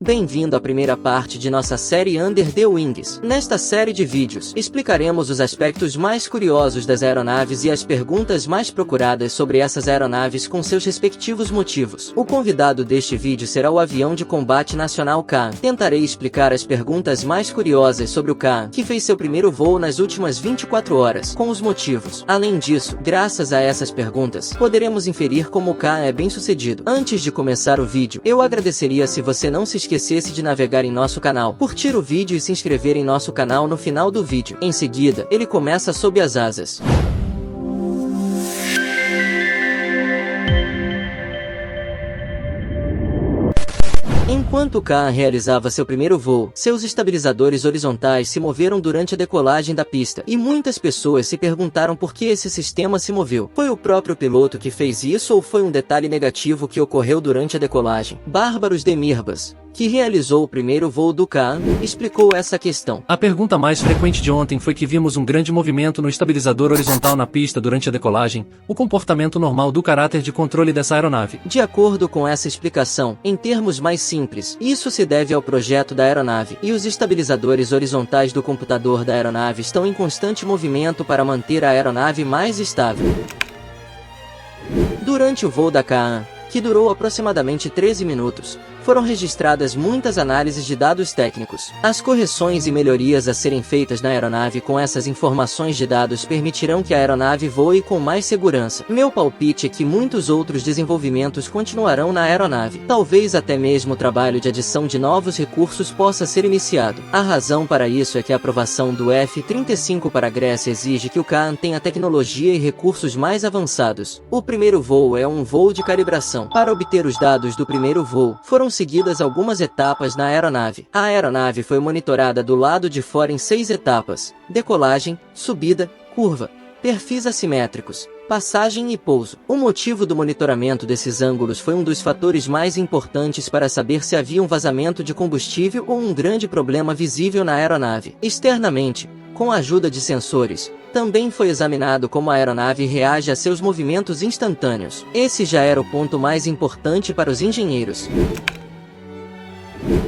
Bem-vindo à primeira parte de nossa série Under the Wings. Nesta série de vídeos, explicaremos os aspectos mais curiosos das aeronaves e as perguntas mais procuradas sobre essas aeronaves com seus respectivos motivos. O convidado deste vídeo será o avião de combate nacional Kaan. Tentarei explicar as perguntas mais curiosas sobre o Kaan, que fez seu primeiro voo nas últimas 24 horas, com os motivos. Além disso, graças a essas perguntas, poderemos inferir como o Kaan é bem sucedido. Antes de começar o vídeo, eu agradeceria se você não se esquecesse de navegar em nosso canal, curtir o vídeo e se inscrever em nosso canal no final do vídeo. Em seguida, ele começa sob as asas. Enquanto o Kaan realizava seu primeiro voo, seus estabilizadores horizontais se moveram durante a decolagem da pista, e muitas pessoas se perguntaram por que esse sistema se moveu. Foi o próprio piloto que fez isso ou foi um detalhe negativo que ocorreu durante a decolagem? Bárbaros Demirbas, que realizou o primeiro voo do Kaan, explicou essa questão. A pergunta mais frequente de ontem foi que vimos um grande movimento no estabilizador horizontal na pista durante a decolagem, o comportamento normal do caráter de controle dessa aeronave. De acordo com essa explicação, em termos mais simples, isso se deve ao projeto da aeronave, e os estabilizadores horizontais do computador da aeronave estão em constante movimento para manter a aeronave mais estável. Durante o voo da Kaan, que durou aproximadamente 13 minutos, foram registradas muitas análises de dados técnicos. As correções e melhorias a serem feitas na aeronave com essas informações de dados permitirão que a aeronave voe com mais segurança. Meu palpite é que muitos outros desenvolvimentos continuarão na aeronave. Talvez até mesmo o trabalho de adição de novos recursos possa ser iniciado. A razão para isso é que a aprovação do F-35 para a Grécia exige que o Kaan tenha tecnologia e recursos mais avançados. O primeiro voo é um voo de calibração. Para obter os dados do primeiro voo, foram seguidas algumas etapas na aeronave. A aeronave foi monitorada do lado de fora em 6 etapas: decolagem, subida, curva, perfis assimétricos, passagem e pouso. O motivo do monitoramento desses ângulos foi um dos fatores mais importantes para saber se havia um vazamento de combustível ou um grande problema visível na aeronave. Externamente, com a ajuda de sensores, também foi examinado como a aeronave reage a seus movimentos instantâneos. Esse já era o ponto mais importante para os engenheiros.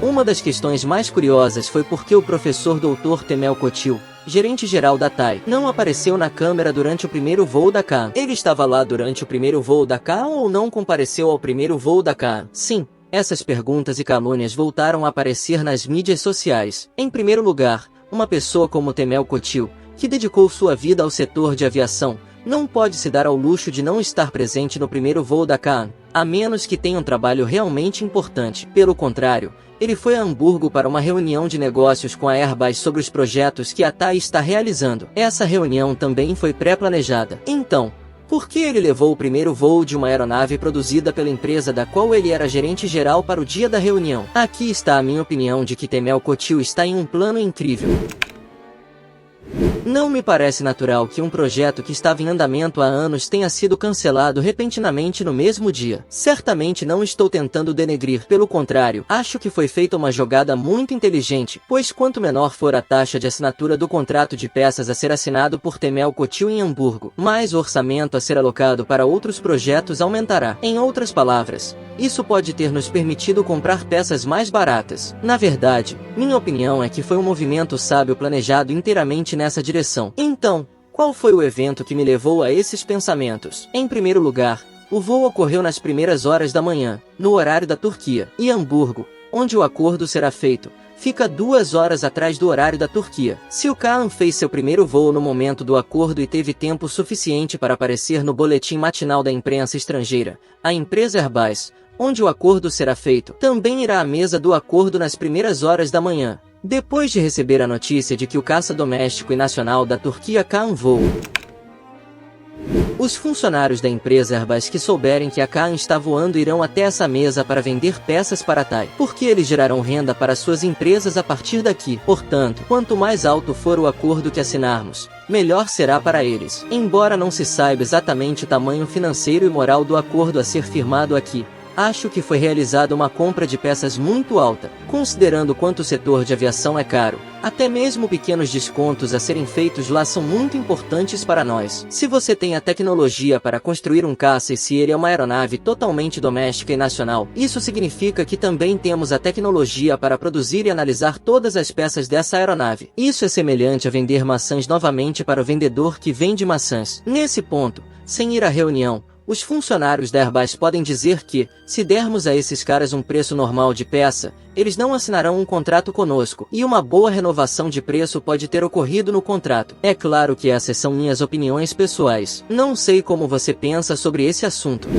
Uma das questões mais curiosas foi porque o professor Dr. Temel Kotil, gerente-geral da TAI, não apareceu na câmera durante o primeiro voo da Kaan. Ele estava lá durante o primeiro voo da Kaan ou não compareceu ao primeiro voo da Kaan? Sim, essas perguntas e calúnias voltaram a aparecer nas mídias sociais. Em primeiro lugar, uma pessoa como Temel Kotil, que dedicou sua vida ao setor de aviação, não pode se dar ao luxo de não estar presente no primeiro voo da Kaan, a menos que tenha um trabalho realmente importante. Pelo contrário, ele foi a Hamburgo para uma reunião de negócios com a Airbus sobre os projetos que a TAI está realizando. Essa reunião também foi pré-planejada. Então, por que ele levou o primeiro voo de uma aeronave produzida pela empresa da qual ele era gerente-geral para o dia da reunião? Aqui está a minha opinião de que Temel Kotil está em um plano incrível. Não me parece natural que um projeto que estava em andamento há anos tenha sido cancelado repentinamente no mesmo dia. Certamente não estou tentando denegrir, pelo contrário, acho que foi feita uma jogada muito inteligente, pois quanto menor for a taxa de assinatura do contrato de peças a ser assinado por Temel Kotil em Hamburgo, mais o orçamento a ser alocado para outros projetos aumentará. Em outras palavras, isso pode ter nos permitido comprar peças mais baratas. Na verdade, minha opinião é que foi um movimento sábio planejado inteiramente nessa direção. Então, qual foi o evento que me levou a esses pensamentos? Em primeiro lugar, o voo ocorreu nas primeiras horas da manhã, no horário da Turquia, e Hamburgo, onde o acordo será feito, fica 2 horas atrás do horário da Turquia. Se o Kaan fez seu primeiro voo no momento do acordo e teve tempo suficiente para aparecer no boletim matinal da imprensa estrangeira, a empresa Airbus, onde o acordo será feito, também irá à mesa do acordo nas primeiras horas da manhã, depois de receber a notícia de que o caça doméstico e nacional da Turquia Kaan voa. Os funcionários da empresa Airbus que souberem que a Kaan está voando irão até essa mesa para vender peças para a TAI, porque eles gerarão renda para suas empresas a partir daqui. Portanto, quanto mais alto for o acordo que assinarmos, melhor será para eles. Embora não se saiba exatamente o tamanho financeiro e moral do acordo a ser firmado aqui, Acho que foi realizada uma compra de peças muito alta, considerando quanto o setor de aviação é caro. Até mesmo pequenos descontos a serem feitos lá são muito importantes para nós. Se você tem a tecnologia para construir um caça e se ele é uma aeronave totalmente doméstica e nacional, isso significa que também temos a tecnologia para produzir e analisar todas as peças dessa aeronave. Isso é semelhante a vender maçãs novamente para o vendedor que vende maçãs. Nesse ponto, sem ir à reunião, os funcionários da Airbus podem dizer que, se dermos a esses caras um preço normal de peça, eles não assinarão um contrato conosco, e uma boa renovação de preço pode ter ocorrido no contrato. É claro que essas são minhas opiniões pessoais. Não sei como você pensa sobre esse assunto.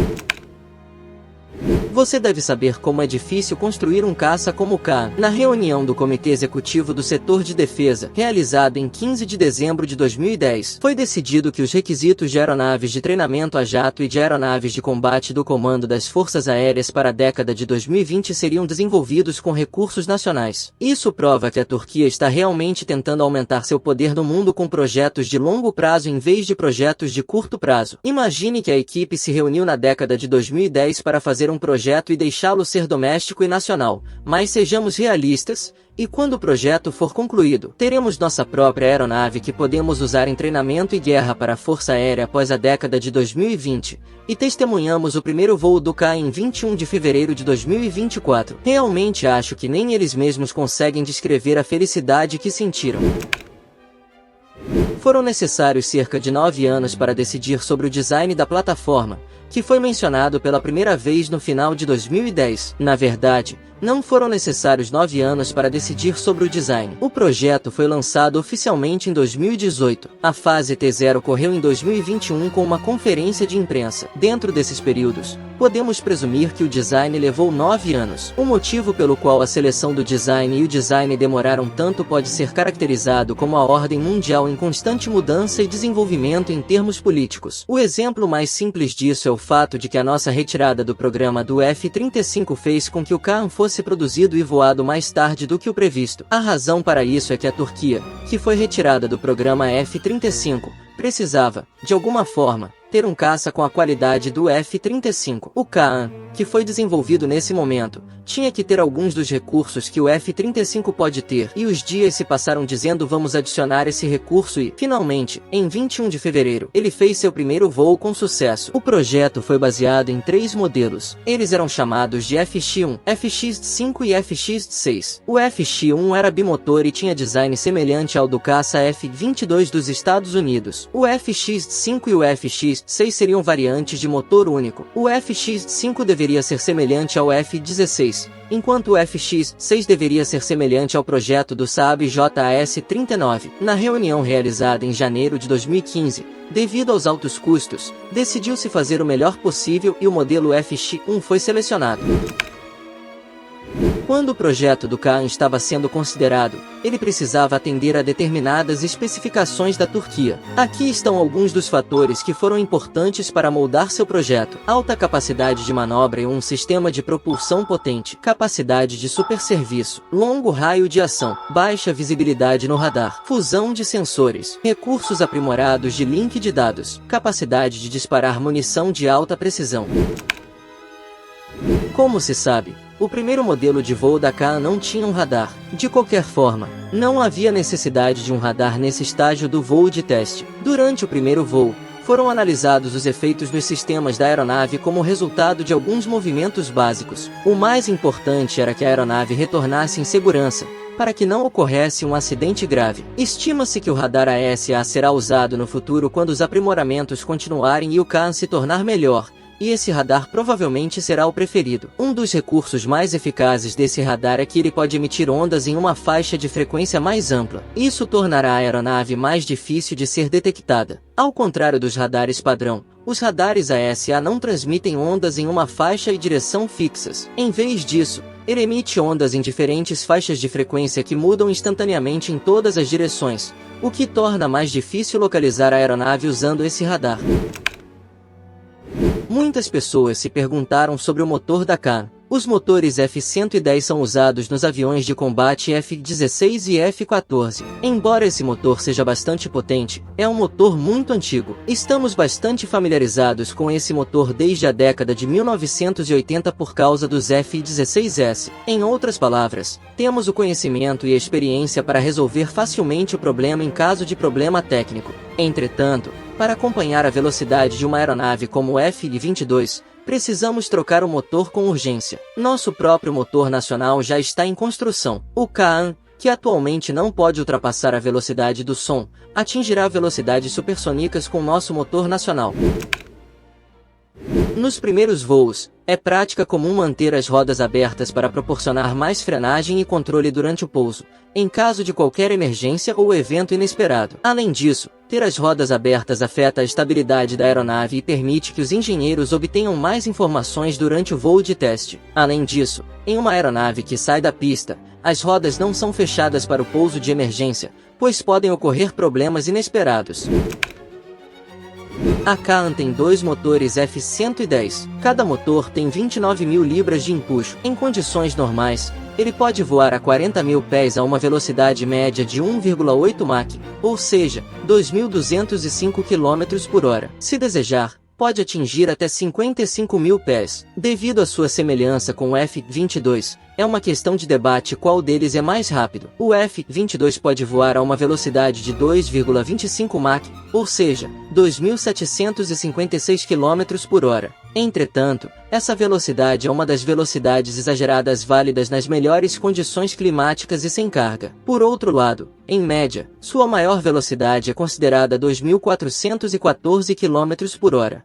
Você deve saber como é difícil construir um caça como o K. Na reunião do Comitê Executivo do Setor de Defesa, realizada em 15 de dezembro de 2010, foi decidido que os requisitos de aeronaves de treinamento a jato e de aeronaves de combate do Comando das Forças Aéreas para a década de 2020 seriam desenvolvidos com recursos nacionais. Isso prova que a Turquia está realmente tentando aumentar seu poder no mundo com projetos de longo prazo em vez de projetos de curto prazo. Imagine que a equipe se reuniu na década de 2010 para fazer um projeto e deixá-lo ser doméstico e nacional, mas sejamos realistas, e quando o projeto for concluído, teremos nossa própria aeronave que podemos usar em treinamento e guerra para a Força Aérea após a década de 2020, e testemunhamos o primeiro voo do K em 21 de fevereiro de 2024. Realmente acho que nem eles mesmos conseguem descrever a felicidade que sentiram. Foram necessários cerca de 9 anos para decidir sobre o design da plataforma, que foi mencionado pela primeira vez no final de 2010. Na verdade, não foram necessários 9 anos para decidir sobre o design. O projeto foi lançado oficialmente em 2018. A fase T0 ocorreu em 2021 com uma conferência de imprensa. Dentro desses períodos, podemos presumir que o design levou 9 anos. O motivo pelo qual a seleção do design e o design demoraram tanto pode ser caracterizado como a ordem mundial em constante mudança e desenvolvimento em termos políticos. O exemplo mais simples disso é o fato de que a nossa retirada do programa do F-35 fez com que o Kaan fosse produzido e voado mais tarde do que o previsto. A razão para isso é que a Turquia, que foi retirada do programa F-35, precisava, de alguma forma, ter um caça com a qualidade do F-35. O Kaan, que foi desenvolvido nesse momento, tinha que ter alguns dos recursos que o F-35 pode ter, e os dias se passaram dizendo vamos adicionar esse recurso e, finalmente, em 21 de fevereiro, ele fez seu primeiro voo com sucesso. O projeto foi baseado em 3 modelos. Eles eram chamados de FX-1, FX-5 e FX-6. O FX-1 era bimotor e tinha design semelhante ao do caça F-22 dos Estados Unidos. O FX-5 e o FX-6 seriam variantes de motor único. O FX-5 deveria ser semelhante ao F-16, enquanto o FX-6 deveria ser semelhante ao projeto do Saab JAS-39. Na reunião realizada em janeiro de 2015, devido aos altos custos, decidiu-se fazer o melhor possível e o modelo FX-1 foi selecionado. Quando o projeto do Kaan estava sendo considerado, ele precisava atender a determinadas especificações da Turquia. Aqui estão alguns dos fatores que foram importantes para moldar seu projeto: alta capacidade de manobra e um sistema de propulsão potente, capacidade de superserviço, longo raio de ação, baixa visibilidade no radar, fusão de sensores, recursos aprimorados de link de dados, capacidade de disparar munição de alta precisão. Como se sabe, o primeiro modelo de voo da Kaan não tinha um radar. De qualquer forma, não havia necessidade de um radar nesse estágio do voo de teste. Durante o primeiro voo, foram analisados os efeitos nos sistemas da aeronave como resultado de alguns movimentos básicos. O mais importante era que a aeronave retornasse em segurança, para que não ocorresse um acidente grave. Estima-se que o radar ASA será usado no futuro quando os aprimoramentos continuarem e o Kaan se tornar melhor, e esse radar provavelmente será o preferido. Um dos recursos mais eficazes desse radar é que ele pode emitir ondas em uma faixa de frequência mais ampla. Isso tornará a aeronave mais difícil de ser detectada. Ao contrário dos radares padrão, os radares ASA não transmitem ondas em uma faixa e direção fixas. Em vez disso, ele emite ondas em diferentes faixas de frequência que mudam instantaneamente em todas as direções, o que torna mais difícil localizar a aeronave usando esse radar. Muitas pessoas se perguntaram sobre o motor da Kaan. Os motores F-110 são usados nos aviões de combate F-16 e F-14. Embora esse motor seja bastante potente, é um motor muito antigo. Estamos bastante familiarizados com esse motor desde a década de 1980 por causa dos F-16S. Em outras palavras, temos o conhecimento e a experiência para resolver facilmente o problema em caso de problema técnico. Entretanto, para acompanhar a velocidade de uma aeronave como o F-22, precisamos trocar o motor com urgência. Nosso próprio motor nacional já está em construção. O Kaan, que atualmente não pode ultrapassar a velocidade do som, atingirá velocidades supersônicas com nosso motor nacional. Nos primeiros voos, é prática comum manter as rodas abertas para proporcionar mais frenagem e controle durante o pouso, em caso de qualquer emergência ou evento inesperado. Além disso, ter as rodas abertas afeta a estabilidade da aeronave e permite que os engenheiros obtenham mais informações durante o voo de teste. Além disso, em uma aeronave que sai da pista, as rodas não são fechadas para o pouso de emergência, pois podem ocorrer problemas inesperados. A Kaan tem 2 motores F-110. Cada motor tem 29.000 libras de empuxo. Em condições normais, ele pode voar a 40.000 pés a uma velocidade média de 1,8 Mach, ou seja, 2.205 km por hora. Se desejar, pode atingir até 55.000 pés. Devido à sua semelhança com o F-22, é uma questão de debate qual deles é mais rápido. O F-22 pode voar a uma velocidade de 2,25 Mach, ou seja, 2.756 km por hora. Entretanto, essa velocidade é uma das velocidades exageradas válidas nas melhores condições climáticas e sem carga. Por outro lado, em média, sua maior velocidade é considerada 2.414 km por hora.